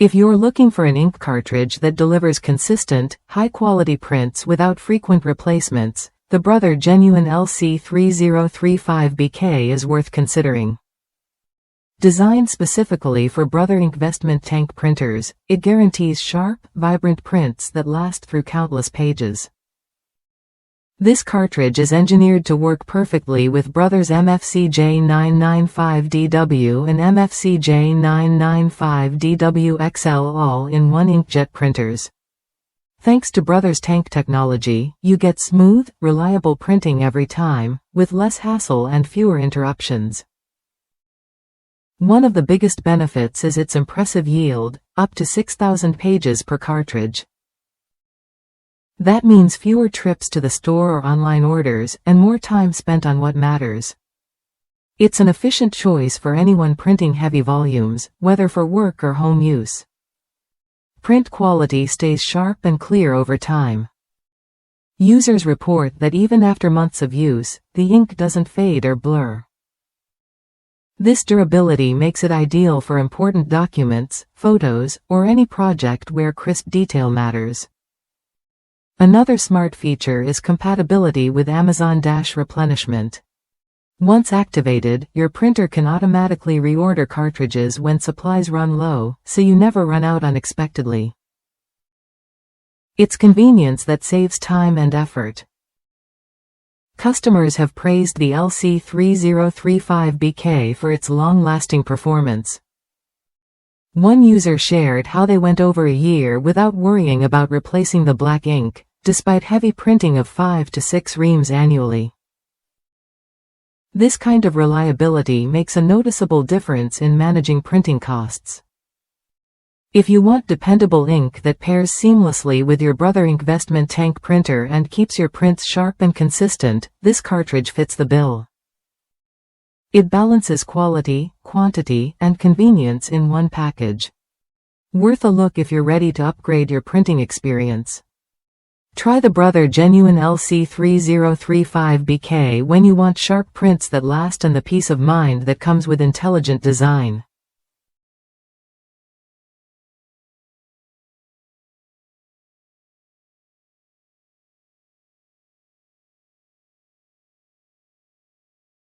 If you're looking for an ink cartridge that delivers consistent, high-quality prints without frequent replacements, the Brother Genuine LC-3035BK is worth considering. Designed specifically for Brother INKvestment Tank printers, it guarantees sharp, vibrant prints that last through countless pages. This cartridge is engineered to work perfectly with Brother's MFCJ995DW and MFCJ995DWXL all-in-one inkjet printers. Thanks to Brother's tank technology, you get smooth, reliable printing every time, with less hassle and fewer interruptions. One of the biggest benefits is its impressive yield, up to 6,000 pages per cartridge. That means fewer trips to the store or online orders, and more time spent on what matters. It's an efficient choice for anyone printing heavy volumes, whether for work or home use. Print quality stays sharp and clear over time. Users report that even after months of use, the ink doesn't fade or blur. This durability makes it ideal for important documents, photos, or any project where crisp detail matters. Another smart feature is compatibility with Amazon replenishment. Once activated, your printer can automatically reorder cartridges when supplies run low, so you never run out unexpectedly. It's convenience that saves time and effort. Customers have praised the LC-3035BK for its long-lasting performance. One user shared how they went over a year without worrying about replacing the black ink, despite heavy printing of 5 to 6 reams annually. This kind of reliability makes a noticeable difference in managing printing costs. If you want dependable ink that pairs seamlessly with your Brother INKvestment Tank printer and keeps your prints sharp and consistent, this cartridge fits the bill. It balances quality, quantity, and convenience in one package. Worth a look if you're ready to upgrade your printing experience. Try the Brother Genuine LC-3035BK when you want sharp prints that last and the peace of mind that comes with intelligent design.